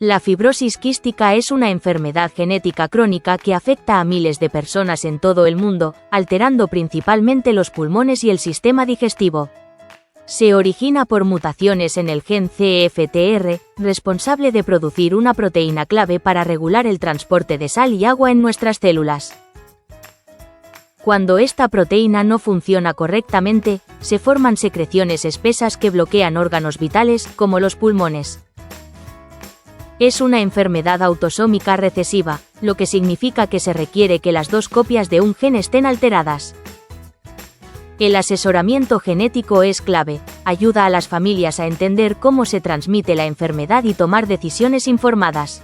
La fibrosis quística es una enfermedad genética crónica que afecta a miles de personas en todo el mundo, alterando principalmente los pulmones y el sistema digestivo. Se origina por mutaciones en el gen CFTR, responsable de producir una proteína clave para regular el transporte de sal y agua en nuestras células. Cuando esta proteína no funciona correctamente, se forman secreciones espesas que bloquean órganos vitales, como los pulmones. Es una enfermedad autosómica recesiva, lo que significa que se requiere que las dos copias de un gen estén alteradas. El asesoramiento genético es clave, ayuda a las familias a entender cómo se transmite la enfermedad y tomar decisiones informadas.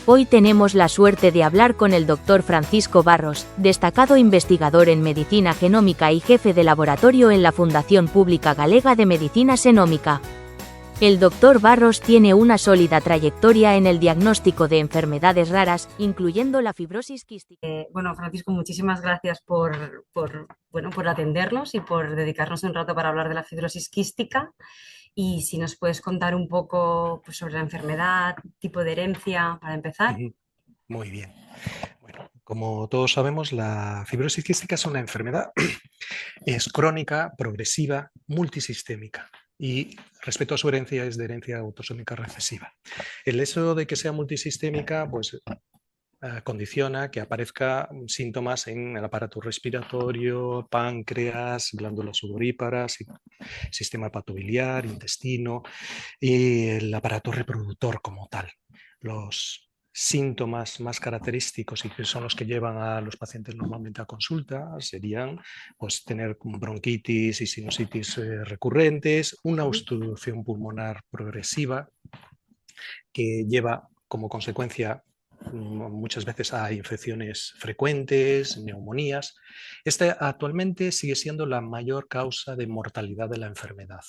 Hoy tenemos la suerte de hablar con el Dr. Francisco Barros, destacado investigador en medicina genómica y jefe de laboratorio en la Fundación Pública Galega de Medicina Xenómica. El Dr. Barros tiene una sólida trayectoria en el diagnóstico de enfermedades raras, incluyendo la fibrosis quística. Bueno, Francisco, muchísimas gracias por atendernos y por dedicarnos un rato para hablar de la fibrosis quística. Y si nos puedes contar un poco sobre la enfermedad, tipo de herencia, para empezar. Muy bien. Bueno, como todos sabemos, la fibrosis quística es una enfermedad es crónica, progresiva, multisistémica. Y respecto a su herencia, es de herencia autosómica recesiva. El hecho de que sea multisistémica, pues condiciona que aparezcan síntomas en el aparato respiratorio, páncreas, glándulas sudoríparas, sistema hepatobiliar, intestino y el aparato reproductor como tal. Los síntomas más característicos y que son los que llevan a los pacientes normalmente a consulta serían pues, tener bronquitis y sinusitis recurrentes, una obstrucción pulmonar progresiva que lleva como consecuencia muchas veces a infecciones frecuentes, neumonías. Esta actualmente sigue siendo la mayor causa de mortalidad de la enfermedad,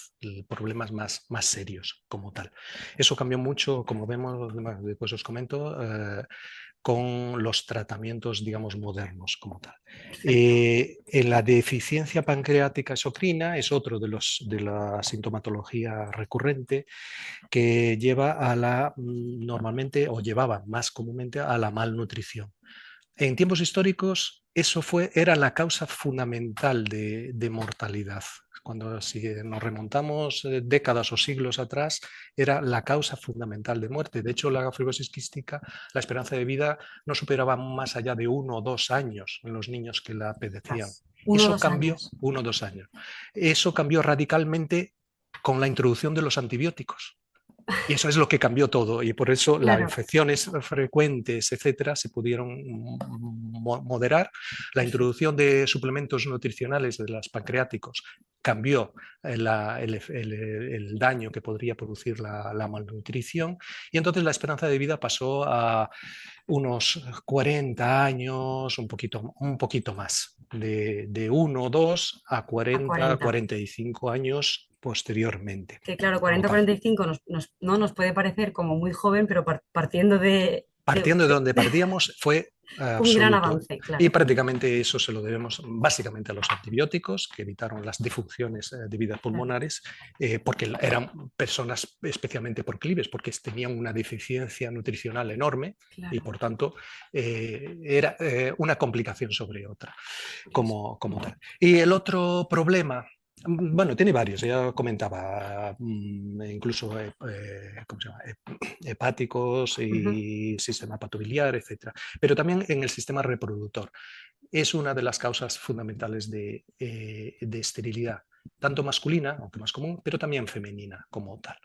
problemas más serios como tal. Eso cambió mucho, como vemos, después os comento, con los tratamientos, digamos, modernos como tal. La deficiencia pancreática exocrina es otro de la sintomatología recurrente que lleva a normalmente, o llevaba más comúnmente, a la malnutrición. En tiempos históricos eso era la causa fundamental de mortalidad. Cuando si nos remontamos décadas o siglos atrás, era la causa fundamental de muerte. De hecho, la fibrosis quística, la esperanza de vida no superaba más allá de 1 o 2 años en los niños que la padecían. Eso cambió, 1 o 2 años. Eso cambió radicalmente con la introducción de los antibióticos. Y eso es lo que cambió todo, y por eso las infecciones frecuentes, etcétera, se pudieron moderar. La introducción de suplementos nutricionales de los pancreáticos cambió el daño que podría producir la malnutrición, y entonces la esperanza de vida pasó a unos 40 años, un poquito más, de 1 2 a 40, 45 años posteriormente. Que claro, 40-45 no nos puede parecer como muy joven, pero partiendo de donde partíamos fue un gran avance, claro. Y prácticamente eso se lo debemos básicamente a los antibióticos, que evitaron las disfunciones debidas pulmonares, porque eran personas especialmente proclives, porque tenían una deficiencia nutricional enorme, y por tanto era una complicación sobre otra, como tal. Y el otro problema, bueno, tiene varios, ya comentaba, incluso ¿cómo se llama? Hepáticos y sistema hepatobiliar, etc. Pero también en el sistema reproductor. Es una de las causas fundamentales de esterilidad, tanto masculina, aunque más común, pero también femenina como tal.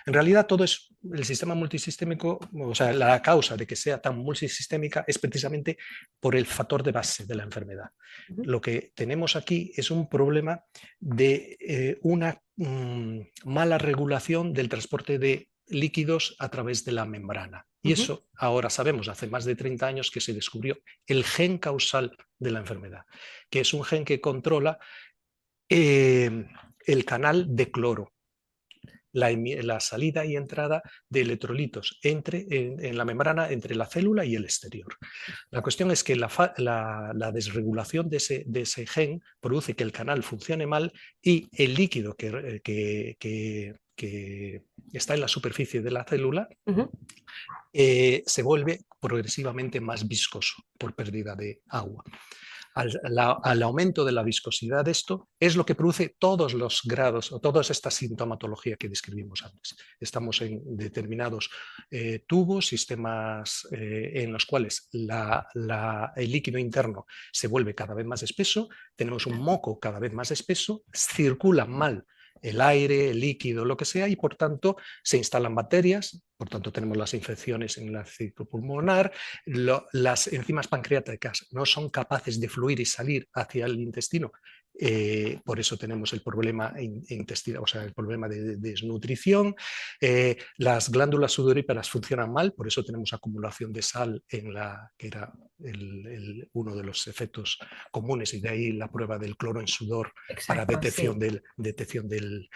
En realidad todo es el sistema multisistémico, o sea, la causa de que sea tan multisistémica es precisamente por el factor de base de la enfermedad. Lo que tenemos aquí es un problema de una mala regulación del transporte de líquidos a través de la membrana. Y eso ahora sabemos, hace más de 30 años que se descubrió el gen causal de la enfermedad, que es un gen que controla el canal de cloro, la salida y entrada de electrolitos en la membrana entre la célula y el exterior. La cuestión es que la desregulación de ese gen produce que el canal funcione mal y el líquido que está en la superficie de la célula se vuelve progresivamente más viscoso por pérdida de agua. Al aumento de la viscosidad de esto es lo que produce todos los grados o toda esta sintomatología que describimos antes. Estamos en determinados tubos, sistemas en los cuales el líquido interno se vuelve cada vez más espeso, tenemos un moco cada vez más espeso, circula mal el aire, el líquido, lo que sea, y por tanto se instalan bacterias, por tanto tenemos las infecciones en el ciclo pulmonar, las enzimas pancreáticas no son capaces de fluir y salir hacia el intestino, por eso tenemos el problema intestinal, o sea, el problema de desnutrición, las glándulas sudoríparas funcionan mal, por eso tenemos acumulación de sal que era uno de los efectos comunes, y de ahí la prueba del cloro en sudor. Exacto, para detección, de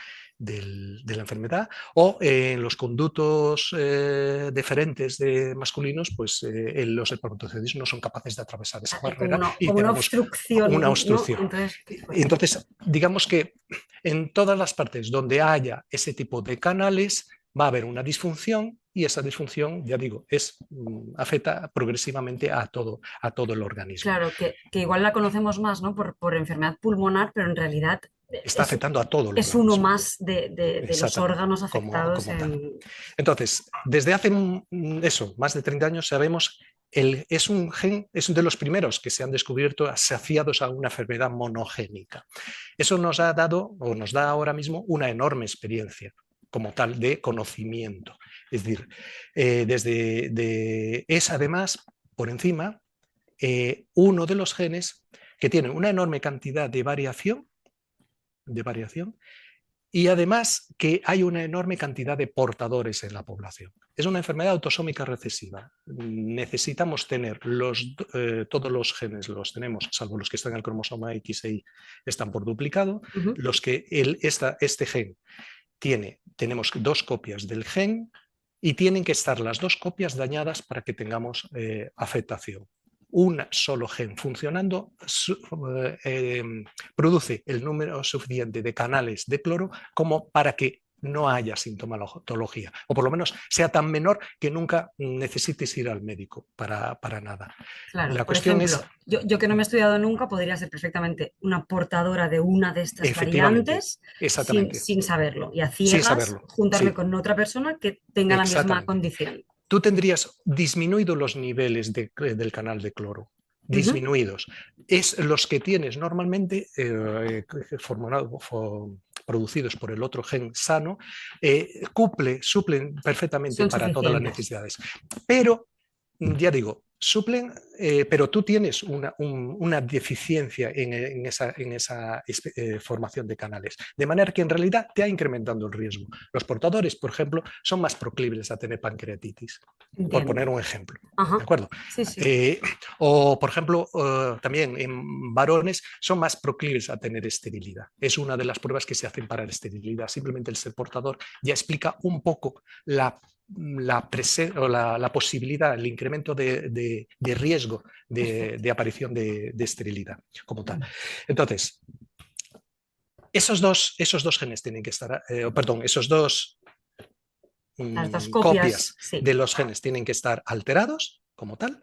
la enfermedad, o en los conductos deferentes masculinos, pues los espermatozoides no son capaces de atravesar esa barrera como una obstrucción. Una obstrucción. ¿No? Entonces, digamos que en todas las partes donde haya ese tipo de canales va a haber una disfunción, y esa disfunción, ya digo, afecta progresivamente a todo el organismo. Claro, que igual la conocemos más, ¿no? por enfermedad pulmonar, pero en realidad está afectando a todo el organismo. Es uno más de los órganos afectados. Entonces, desde hace más de 30 años sabemos es un gen, es de los primeros que se han descubierto asociados a una enfermedad monogénica. Eso nos ha dado, o nos da ahora mismo, una enorme experiencia como tal de conocimiento. Es decir, es además, por encima, uno de los genes que tiene una enorme cantidad de variación, y además que hay una enorme cantidad de portadores en la población. Es una enfermedad autosómica recesiva. Necesitamos tener todos los genes, los tenemos, salvo los que están en el cromosoma X e Y, están por duplicado. Los que este gen tenemos 2 copias del gen, y tienen que estar las 2 copias dañadas para que tengamos afectación. Un solo gen funcionando produce el número suficiente de canales de cloro como para que no haya sintomatología, o por lo menos sea tan menor que nunca necesites ir al médico para nada. Claro, la cuestión es... Yo que no me he estudiado nunca, podría ser perfectamente una portadora de una de estas variantes sin saberlo, y a ciegas juntarme con otra persona que tenga la misma condición. Tú tendrías disminuido los niveles del canal de cloro, disminuidos. Es los que tienes normalmente producidos por el otro gen sano, suplen perfectamente para todas las necesidades. Pero, ya digo, suplen, pero tú tienes una deficiencia en esa formación de canales, de manera que en realidad te ha incrementado el riesgo. Los portadores, por ejemplo, son más proclives a tener pancreatitis, por poner un ejemplo. ¿De acuerdo? Sí. O, por ejemplo, también en varones son más proclives a tener esterilidad. Es una de las pruebas que se hacen para la esterilidad. Simplemente el ser portador ya explica un poco la posibilidad, el incremento de riesgo de aparición de esterilidad como tal. Entonces, esos dos genes tienen que estar, esos dos copias de los genes tienen que estar alterados como tal,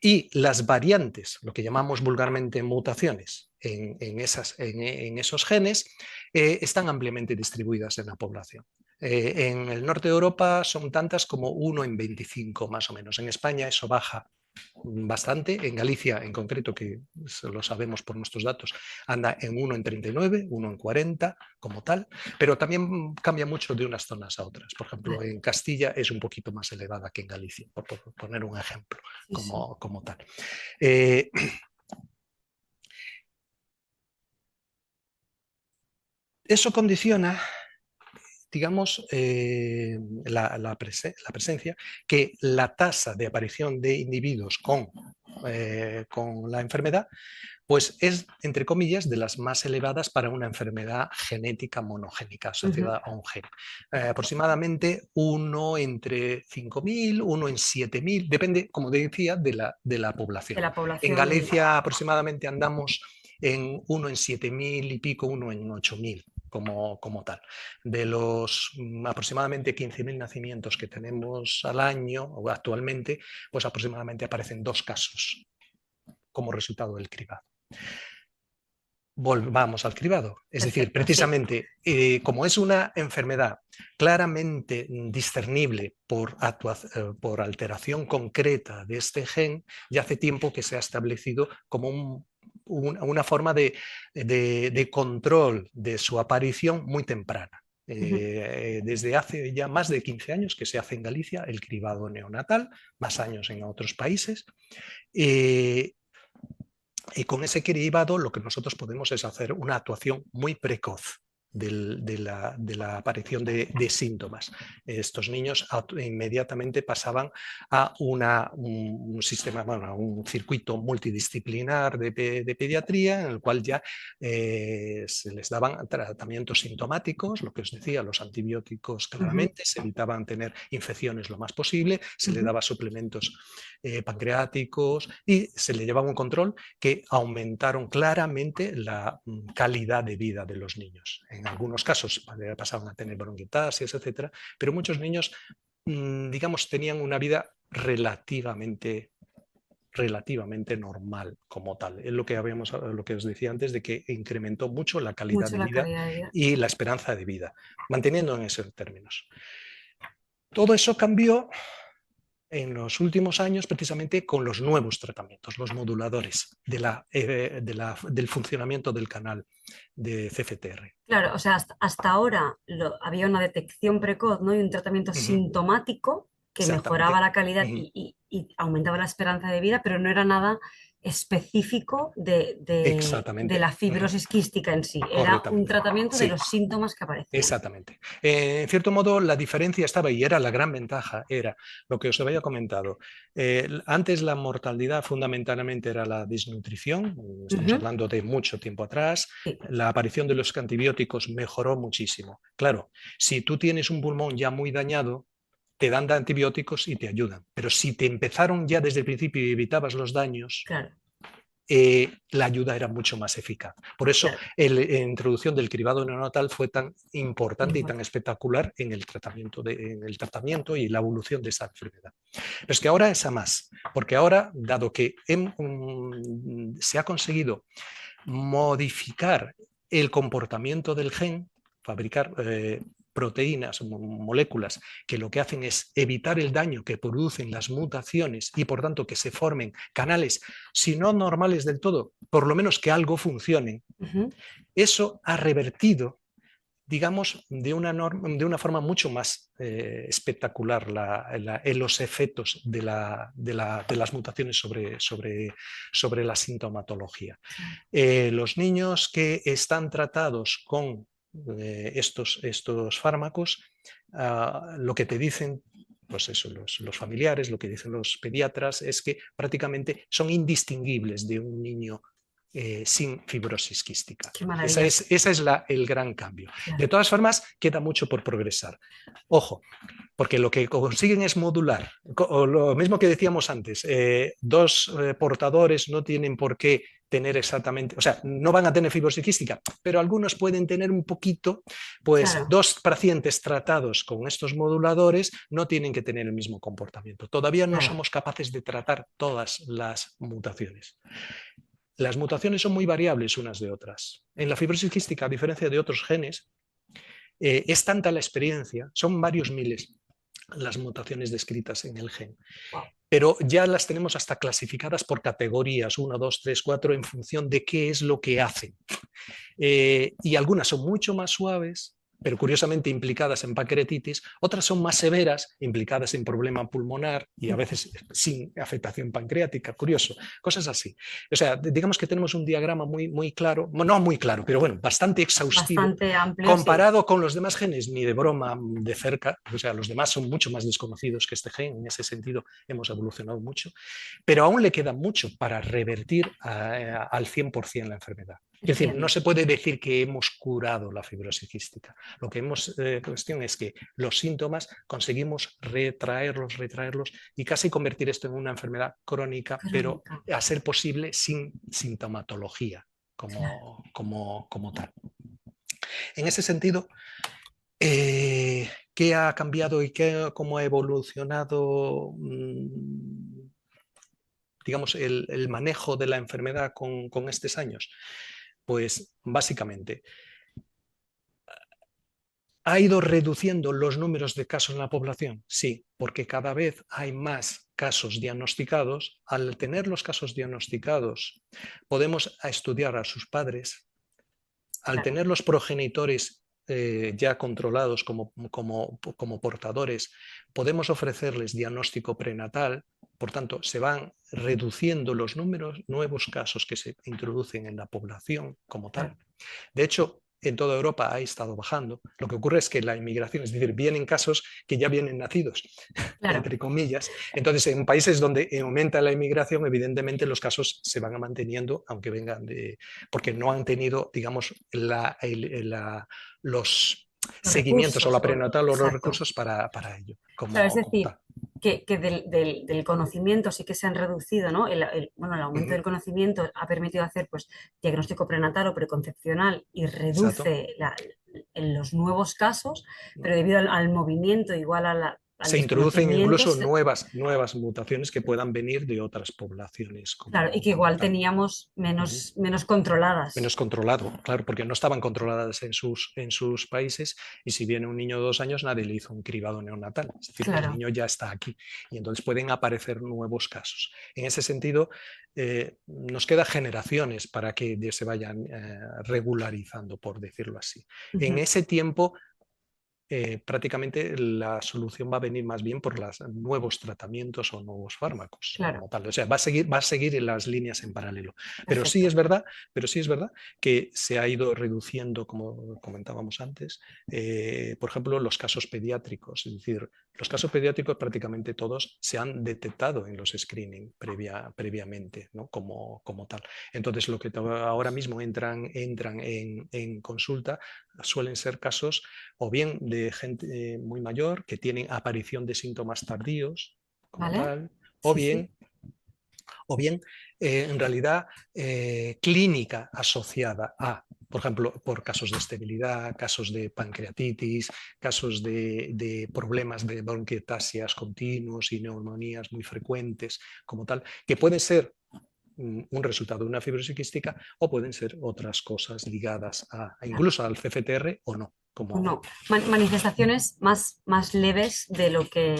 y las variantes, lo que llamamos vulgarmente mutaciones en esos genes, están ampliamente distribuidas en la población. En el norte de Europa son tantas como 1 en 25 más o menos. En España eso baja bastante. En Galicia en concreto, que lo sabemos por nuestros datos, anda en 1 en 39, 1 en 40 como tal, pero también cambia mucho de unas zonas a otras. Por ejemplo, en Castilla es un poquito más elevada que en Galicia, por poner un ejemplo como tal. Eso condiciona, digamos, la presencia, que la tasa de aparición de individuos con la enfermedad, pues es, entre comillas, de las más elevadas para una enfermedad genética monogénica asociada a un gen. Aproximadamente 1 entre 5.000, 1 en 7.000, depende, como decía, de la población. En Galicia aproximadamente andamos en 1 en 7.000 y pico, 1 en 8.000. como tal. De los aproximadamente 15.000 nacimientos que tenemos al año o actualmente, pues aproximadamente aparecen 2 casos como resultado del cribado. Volvamos al cribado. Es decir, Perfecto, sí. precisamente, como es una enfermedad claramente discernible por alteración concreta de este gen, ya hace tiempo que se ha establecido como una forma de control de su aparición muy temprana. Desde hace ya más de 15 años que se hace en Galicia el cribado neonatal, más años en otros países. Y con ese cribado lo que nosotros podemos es hacer una actuación muy precoz de la aparición de síntomas. Estos niños inmediatamente pasaban a un sistema, bueno, a un circuito multidisciplinar de pediatría en el cual ya se les daban tratamientos sintomáticos, lo que os decía, los antibióticos claramente, se evitaban tener infecciones lo más posible, se le daba suplementos pancreáticos y se le llevaba un control que aumentaron claramente la calidad de vida de los niños. En algunos casos pasaban a tener bronquiolitis, etcétera, pero muchos niños, digamos, tenían una vida relativamente normal como tal. Es lo que os decía antes, de que incrementó mucho la calidad de vida y la esperanza de vida, manteniendo en esos términos. Todo eso cambió en los últimos años precisamente con los nuevos tratamientos, los moduladores del funcionamiento del canal de CFTR. Claro, o sea, hasta ahora había una detección precoz, ¿no? Y un tratamiento sintomático que mejoraba la calidad y aumentaba la esperanza de vida, pero no era nada específico de la fibrosis quística en sí. Era un tratamiento de los síntomas que aparecían. Exactamente. En cierto modo, la diferencia estaba, y era la gran ventaja, era lo que os había comentado. Antes la mortalidad fundamentalmente era la desnutrición, estamos hablando de mucho tiempo atrás. La aparición de los antibióticos mejoró muchísimo. Claro, si tú tienes un pulmón ya muy dañado, te dan antibióticos y te ayudan. Pero si te empezaron ya desde el principio y evitabas los daños, claro, la ayuda era mucho más eficaz. Por eso la introducción del cribado neonatal fue tan importante y tan espectacular en el tratamiento y la evolución de esta enfermedad. Pero es que ahora es a más, porque ahora, dado que se ha conseguido modificar el comportamiento del gen, fabricar proteínas, moléculas, que lo que hacen es evitar el daño que producen las mutaciones y por tanto que se formen canales, si no normales del todo, por lo menos que algo funcione. Eso ha revertido, digamos, de una forma mucho más espectacular los efectos de las mutaciones sobre la sintomatología. Los niños que están tratados con estos fármacos, lo que te dicen, pues eso, los familiares, lo que dicen los pediatras, es que prácticamente son indistinguibles de un niño sin fibrosis quística. Ese es el gran cambio. Claro. De todas formas, queda mucho por progresar. Ojo, porque lo que consiguen es modular. Lo mismo que decíamos antes, 2 portadores no tienen por qué tener exactamente, o sea, no van a tener fibrosis quística, pero algunos pueden tener un poquito, pues claro. 2 pacientes tratados con estos moduladores no tienen que tener el mismo comportamiento. Todavía no somos capaces de tratar todas las mutaciones. Las mutaciones son muy variables unas de otras. En la fibrosis quística, a diferencia de otros genes, es tanta la experiencia, son varios miles las mutaciones descritas en el gen. Pero ya las tenemos hasta clasificadas por categorías, 1, 2, 3, 4, en función de qué es lo que hacen. Y algunas son mucho más suaves, pero curiosamente implicadas en pancreatitis, otras son más severas, implicadas en problema pulmonar y a veces sin afectación pancreática, curioso, cosas así. O sea, digamos que tenemos un diagrama muy claro, no muy claro, pero bueno, bastante exhaustivo, bastante amplio, comparado con los demás genes, ni de broma de cerca, o sea, los demás son mucho más desconocidos que este gen, en ese sentido hemos evolucionado mucho, pero aún le queda mucho para revertir al 100% la enfermedad. Es decir, no se puede decir que hemos curado la fibrosis quística. Lo que cuestión es que los síntomas conseguimos retraerlos y casi convertir esto en una enfermedad crónica, pero a ser posible sin sintomatología como tal. En ese sentido, ¿qué ha cambiado y cómo ha evolucionado, digamos, el manejo de la enfermedad con estos años? Pues básicamente ¿ha ido reduciendo los números de casos en la población? Sí, porque cada vez hay más casos diagnosticados. Al tener los casos diagnosticados, podemos estudiar a sus padres. Al tener los progenitores ya controlados como portadores, podemos ofrecerles diagnóstico prenatal. Por tanto, se van reduciendo los nuevos casos que se introducen en la población como tal. De hecho, en toda Europa ha estado bajando. Lo que ocurre es que la inmigración, es decir, vienen casos que ya vienen nacidos, entre comillas. Entonces, en países donde aumenta la inmigración, evidentemente los casos se van manteniendo, aunque vengan porque no han tenido, digamos, los seguimientos o la prenatal o los recursos para ello. Claro, es decir, que del conocimiento sí que se han reducido, ¿no? Bueno, el aumento del conocimiento ha permitido hacer pues, diagnóstico prenatal o preconcepcional y reduce los nuevos casos, pero debido al movimiento, igual a se introducen incluso nuevas mutaciones que puedan venir de otras poblaciones. Claro, y que igual teníamos menos controladas. Menos controlado, claro, porque no estaban controladas en sus países, y si viene un niño de 2 años nadie le hizo un cribado neonatal. Es decir, el niño ya está aquí y entonces pueden aparecer nuevos casos. En ese sentido, nos queda generaciones para que se vayan regularizando, por decirlo así. En ese tiempo, prácticamente la solución va a venir más bien por los nuevos tratamientos o nuevos fármacos. Como tal. O sea, va a seguir en las líneas en paralelo. Pero sí es verdad que se ha ido reduciendo, como comentábamos antes, por ejemplo, los casos pediátricos. Es decir, los casos pediátricos prácticamente todos se han detectado en los screening previamente, ¿no? como tal. Entonces, lo que ahora mismo entran en consulta suelen ser casos o bien de gente muy mayor que tienen aparición de síntomas tardíos, como tal, o bien en realidad clínica asociada a, por ejemplo, por casos de esterilidad, casos de pancreatitis, casos de problemas de bronquiectasias continuos y neumonías muy frecuentes, como tal, que pueden ser un resultado de una fibrosis quística o pueden ser otras cosas ligadas incluso al CFTR o no. No, manifestaciones más leves de lo que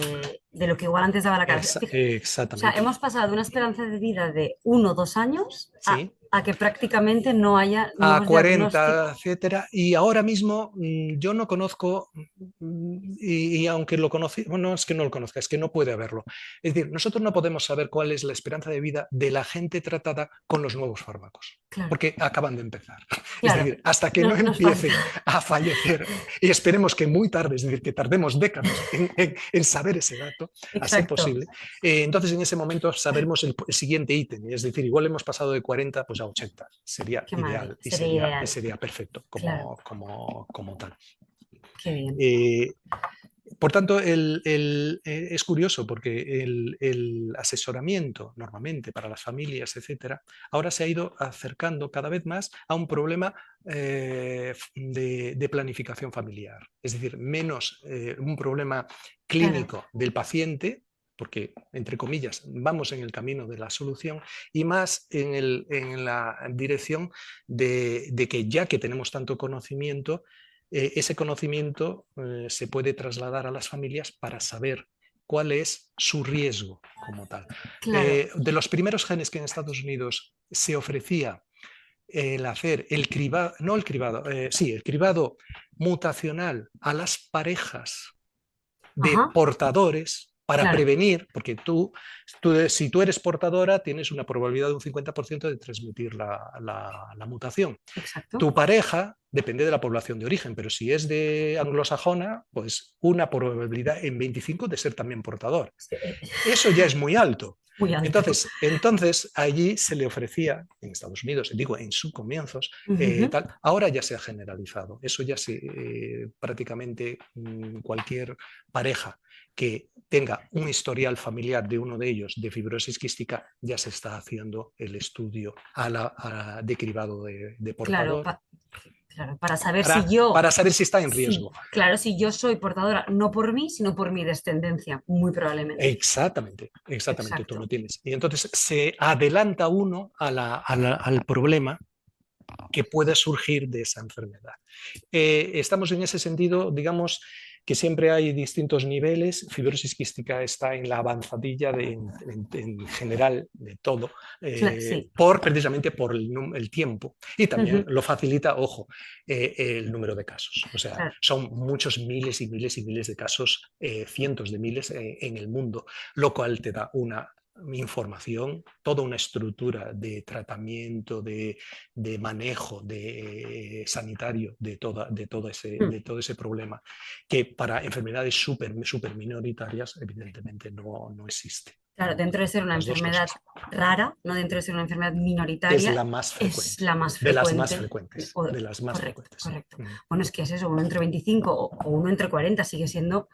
igual antes daba la cara. Exactamente. O sea, hemos pasado de una esperanza de vida de 1 o 2 años a que prácticamente no haya a 40, etcétera, y ahora mismo yo no conozco, y aunque lo conocí, bueno, no es que no lo conozca, es que no puede haberlo. Es decir, nosotros no podemos saber cuál es la esperanza de vida de la gente tratada con los nuevos fármacos, porque acaban de empezar. Es decir, hasta que no empiecen a fallecer, y esperemos que muy tarde, es decir, que tardemos décadas en saber ese dato, a ser posible, entonces en ese momento sabremos el siguiente ítem, es decir, igual hemos pasado de 40 pues a 80, sería ideal y sería perfecto como tal. Qué bien. Por tanto, es curioso porque el asesoramiento normalmente para las familias, etcétera, ahora se ha ido acercando cada vez más a un problema de planificación familiar. Es decir, menos un problema clínico del paciente, porque, entre comillas, vamos en el camino de la solución, y más en la dirección de que ya que tenemos tanto conocimiento, ese conocimiento se puede trasladar a las familias para saber cuál es su riesgo como tal. De los primeros genes que en Estados Unidos se ofrecía el hacer el cribado, no el cribado, el cribado mutacional a las parejas de portadores para prevenir, porque si tú eres portadora tienes una probabilidad de un 50% de transmitir la mutación. Exacto. Tu pareja depende de la población de origen, pero si es de anglosajona, pues una probabilidad en 25 de ser también portador. Eso ya es muy alto. Muy alto. Entonces allí se le ofrecía, en Estados Unidos, digo, en sus comienzos, tal, ahora ya se ha generalizado. Eso ya prácticamente cualquier pareja que tenga un historial familiar de uno de ellos de fibrosis quística, ya se está haciendo el estudio de cribado de portador. Claro, para saber si yo, para saber si está en riesgo. claro, si yo soy portadora, no por mí, sino por mi descendencia, muy probablemente. Exactamente, exactamente, tú Exacto. lo tienes. Y entonces se adelanta uno al problema que pueda surgir de esa enfermedad. Estamos en ese sentido, digamos, que siempre hay distintos niveles. Fibrosis quística está en la avanzadilla en general de todo, Sí. precisamente por el tiempo. Y también lo facilita, ojo, el número de casos. O sea, Claro. son muchos miles y miles y miles de casos, cientos de miles en el mundo, lo cual te da una información, toda una estructura de tratamiento, de manejo sanitario de todo ese problema, que para enfermedades súper minoritarias evidentemente no existe. Claro, dentro de ser una Las dos enfermedad cosas. rara, no dentro de ser una enfermedad Es minoritaria, la más frecuente. es la más De las más frecuente. frecuentes. De las más Correcto, frecuentes. correcto. Bueno, es que es eso, uno entre 25 o uno entre 40 sigue siendo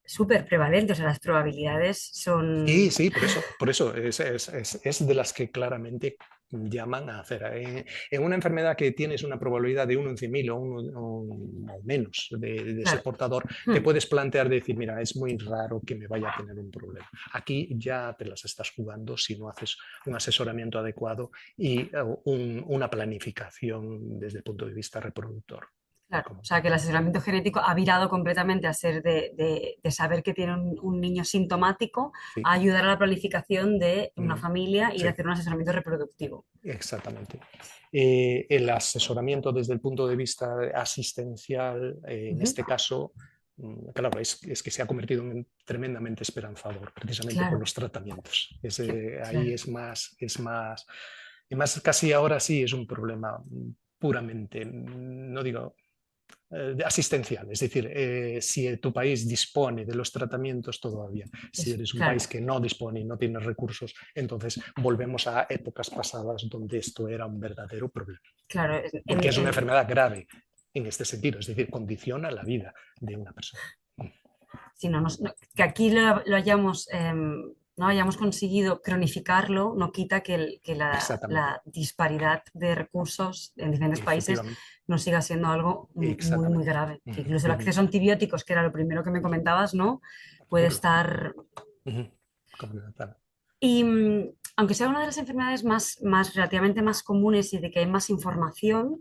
súper prevalente, o sea, las probabilidades son... Sí, por eso es de las que claramente llaman a hacer. En una enfermedad que tienes una probabilidad de 1 en 100.000 o menos de ser Claro. portador, te puedes plantear decir, mira, es muy raro que me vaya a tener un problema. Aquí ya te las estás jugando si no haces un asesoramiento adecuado y una planificación desde el punto de vista reproductor. Claro, o sea que el asesoramiento genético ha virado completamente a ser de saber que tiene un niño sintomático, Sí. a ayudar a la planificación de una familia y Sí. de hacer un asesoramiento reproductivo. Exactamente. El asesoramiento desde el punto de vista asistencial, en este caso, claro, es que se ha convertido en tremendamente esperanzador, precisamente por Claro, los tratamientos. Ahí claro. es más, casi ahora sí es un problema puramente, no digo asistencial, es decir, si tu país dispone de los tratamientos todavía, si eres un Claro. país que no dispone y no tiene recursos, entonces volvemos a épocas pasadas donde esto era un verdadero problema. Claro, Porque es una enfermedad grave en este sentido, es decir, condiciona la vida de una persona. Si que aquí lo hayamos, no hayamos conseguido cronificarlo, no quita que la disparidad de recursos en diferentes países no siga siendo algo muy, muy grave. Que incluso el acceso a antibióticos, que era lo primero que me comentabas, ¿no? Puede estar... Y aunque sea una de las enfermedades relativamente más comunes y de que hay más información,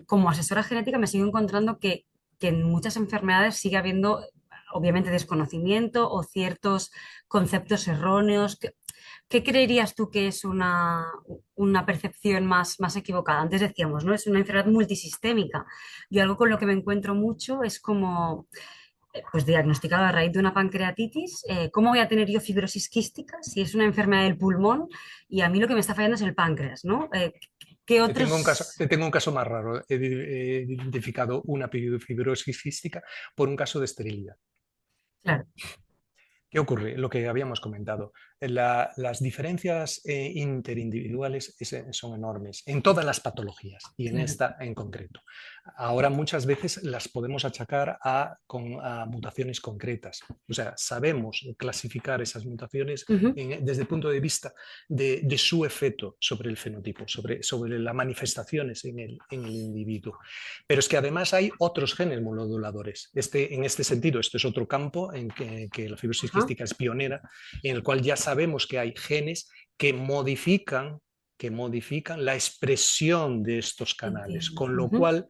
como asesora genética me sigo encontrando que en muchas enfermedades sigue habiendo, obviamente, desconocimiento o ciertos conceptos erróneos. ¿Qué creerías tú que es una percepción más equivocada? Antes decíamos, ¿no? Es una enfermedad multisistémica. Y algo con lo que me encuentro mucho es como pues diagnosticado a raíz de una pancreatitis. ¿Cómo voy a tener yo fibrosis quística si es una enfermedad del pulmón y a mí lo que me está fallando es el páncreas, ¿no? ¿Qué otros? Te tengo un caso más raro. He identificado una fibrosis quística por un caso de esterilidad. Claro. ¿Qué ocurre? Lo que habíamos comentado. Las diferencias interindividuales son enormes en todas las patologías y en esta en concreto. Ahora muchas veces las podemos achacar a mutaciones concretas. O sea, sabemos clasificar esas mutaciones desde el punto de vista de su efecto sobre el fenotipo, sobre las manifestaciones en el individuo. Pero es que además hay otros genes moduladores. En este sentido, este es otro campo en que la fibrosis quística es pionera, en el cual ya sabemos que hay genes que modifican la expresión de estos canales, con lo cual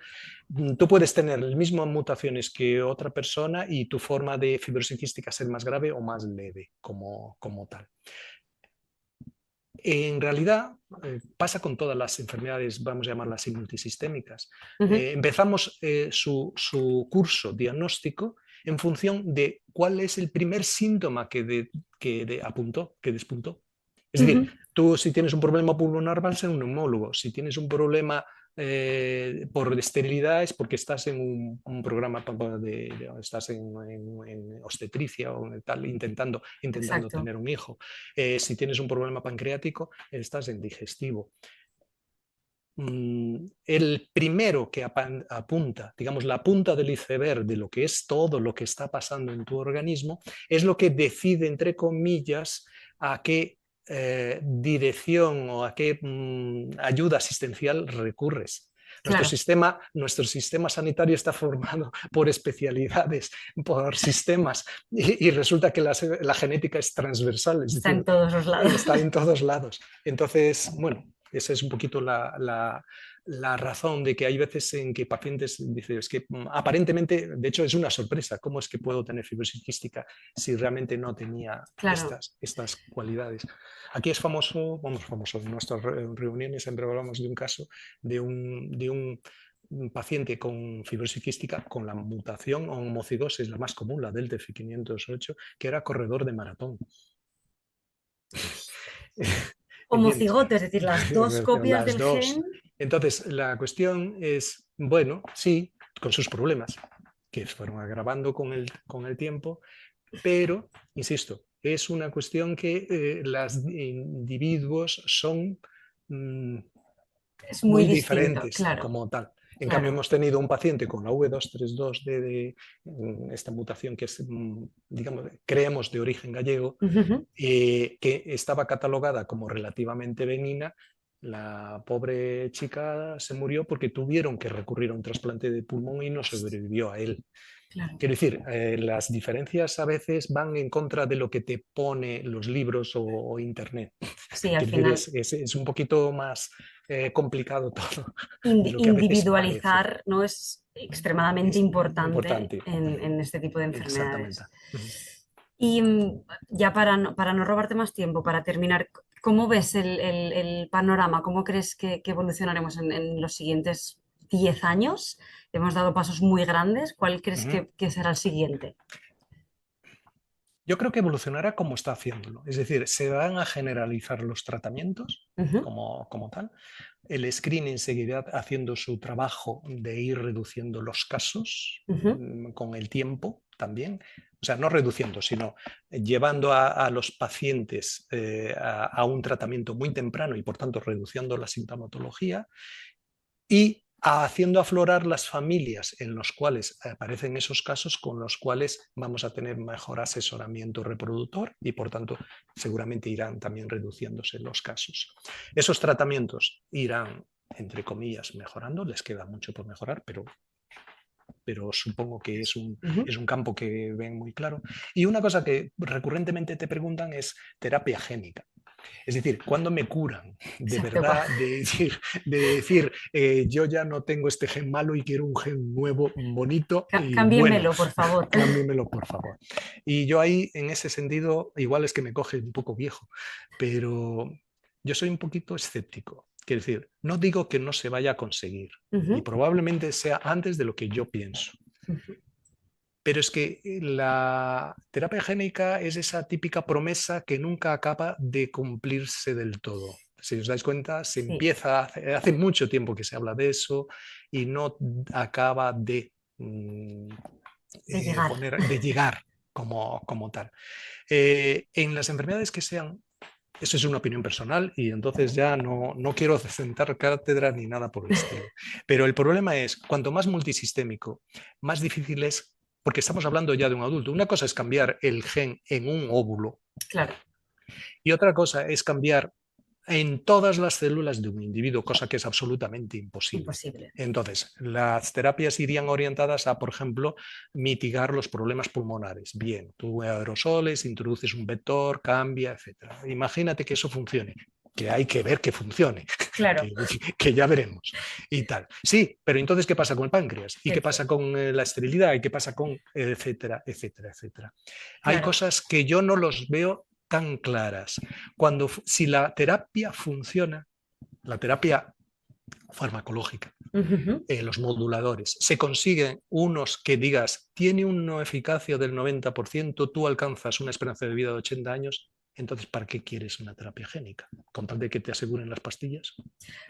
tú puedes tener las mismas mutaciones que otra persona y tu forma de fibrosis quística ser más grave o más leve como tal. En realidad pasa con todas las enfermedades, vamos a llamarlas multisistémicas. Empezamos su curso diagnóstico en función de cuál es el primer síntoma que despuntó. Es decir, tú si tienes un problema pulmonar vas a un neumólogo, si tienes un problema por esterilidad es porque estás en un programa estás en obstetricia o tal, intentando tener un hijo. Si tienes un problema pancreático, estás en digestivo. El primero que apunta, digamos, la punta del iceberg de lo que es todo lo que está pasando en tu organismo, es lo que decide, entre comillas, a qué dirección o a qué ayuda asistencial recurres. Claro. Nuestro sistema sanitario está formado por especialidades, por sistemas, y resulta que la genética es transversal, es Está decir, en todos los lados. está en todos lados. Entonces, bueno, esa es un poquito la razón de que hay veces en que pacientes dicen, es que aparentemente, de hecho es una sorpresa, ¿cómo es que puedo tener fibrosis quística si realmente no tenía Claro. estas cualidades? Aquí es famoso, en nuestras reuniones siempre hablamos de un caso de un paciente con fibrosis quística con la mutación o homocigosis, la más común, la delta F508, que era corredor de maratón. ¿Entiendes? Homocigote, es decir, las dos copias Las del dos. gen. Entonces, la cuestión es, bueno, sí, con sus problemas, que fueron agravando con el tiempo, pero, insisto, es una cuestión que los individuos son Es muy muy distinto, diferentes claro. como tal. En Claro. cambio, hemos tenido un paciente con la V232D esta mutación que es, digamos, creemos de origen gallego, que estaba catalogada como relativamente benigna. La pobre chica se murió porque tuvieron que recurrir a un trasplante de pulmón y no sobrevivió a él. Claro. Quiero decir, las diferencias a veces van en contra de lo que te pone los libros o Internet. Sí, al Quiero final. decir, es un poquito más complicado todo de lo que a veces parece. Individualizar, ¿no? Es extremadamente Es importante importante. en este tipo de Exactamente. enfermedades. Y ya para no robarte más tiempo, para terminar, ¿cómo ves el panorama? ¿Cómo crees que evolucionaremos en los siguientes 10 años? Hemos dado pasos muy grandes. ¿Cuál crees que será el siguiente? Yo creo que evolucionará como está haciéndolo. Es decir, se van a generalizar los tratamientos como tal. El screening seguirá haciendo su trabajo de ir reduciendo los casos con el tiempo también. O sea, no reduciendo, sino llevando a los pacientes a un tratamiento muy temprano y por tanto reduciendo la sintomatología y haciendo aflorar las familias en los cuales aparecen esos casos con los cuales vamos a tener mejor asesoramiento reproductor y por tanto seguramente irán también reduciéndose los casos. Esos tratamientos irán, entre comillas, mejorando, les queda mucho por mejorar, pero supongo que es un campo que ven muy claro. Y una cosa que recurrentemente te preguntan es terapia génica. Es decir, ¿cuándo me curan? De Exacto. verdad, de decir yo ya no tengo este gen malo y quiero un gen nuevo, bonito y Cámbiemelo, bueno, por favor. cámbiemelo, por favor. Y yo ahí, en ese sentido, igual es que me coge un poco viejo, pero yo soy un poquito escéptico. Quiero decir, no digo que no se vaya a conseguir y probablemente sea antes de lo que yo pienso. Pero es que la terapia génica es esa típica promesa que nunca acaba de cumplirse del todo. Si os dais cuenta, se empieza, hace mucho tiempo que se habla de eso y no acaba de llegar como tal. En las enfermedades que sean, eso es una opinión personal y entonces ya no quiero sentar cátedra ni nada por el estilo. Pero el problema es, cuanto más multisistémico, más difícil es, porque estamos hablando ya de un adulto. Una cosa es cambiar el gen en un óvulo. Claro. Y otra cosa es cambiar en todas las células de un individuo, cosa que es absolutamente imposible. Entonces, las terapias irían orientadas a, por ejemplo, mitigar los problemas pulmonares. Bien, tú aerosoles, introduces un vector, cambia, etc. Imagínate que eso funcione, que hay que ver que funcione, claro. que ya veremos y tal. Sí, pero entonces, ¿qué pasa con el páncreas? ¿Y qué pasa con la esterilidad? ¿Y qué pasa con etcétera, etcétera, etcétera? Claro. Hay cosas que yo no los veo tan claras. Si la terapia funciona, la terapia farmacológica, los moduladores, se consiguen unos que digas, tiene una eficacia del 90%, tú alcanzas una esperanza de vida de 80 años, entonces ¿para qué quieres una terapia génica? ¿Con tal de que te aseguren las pastillas?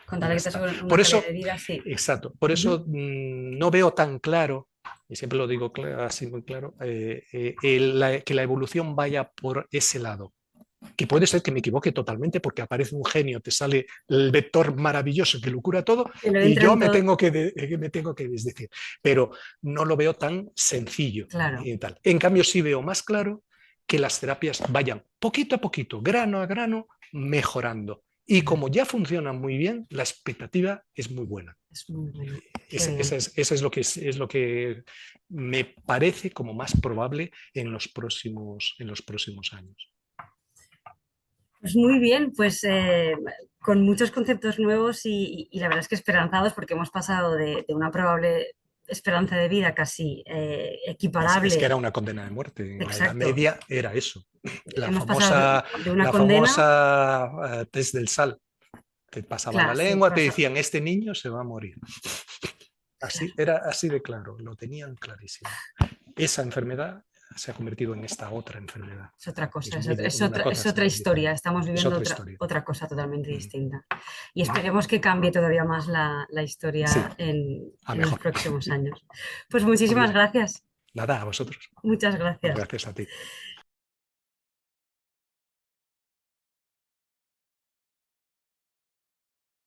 Con tal de que te aseguren una calidad de vida, sí. Exacto, por eso no veo tan claro, y siempre lo digo así muy claro, que la evolución vaya por ese lado. Que puede ser que me equivoque totalmente porque aparece un genio, te sale el vector maravilloso que lo cura todo y yo me tengo que desdecir. Pero no lo veo tan sencillo. Claro. Y tal. En cambio, sí veo más claro que las terapias vayan poquito a poquito, grano a grano, mejorando Y como ya funcionan muy bien, la expectativa es muy buena. Es muy bueno. Eso es lo que me parece como más probable en los próximos años. Pues muy bien, pues con muchos conceptos nuevos y la verdad es que esperanzados porque hemos pasado de una probable esperanza de vida casi equiparable. Es que era una condena de muerte. En la Edad Media era eso. Hemos pasado de una condena. Famosa test del sal. Te pasaban la lengua, te decían, este niño se va a morir. Así, era así de claro, lo tenían clarísimo. Esa enfermedad se ha convertido en esta otra enfermedad. Es otra cosa, es otra historia. Estamos viviendo otra cosa totalmente distinta. Y esperemos que cambie todavía más la historia en los próximos años. Pues muchísimas gracias. Nada, a vosotros. Muchas gracias. Gracias a ti.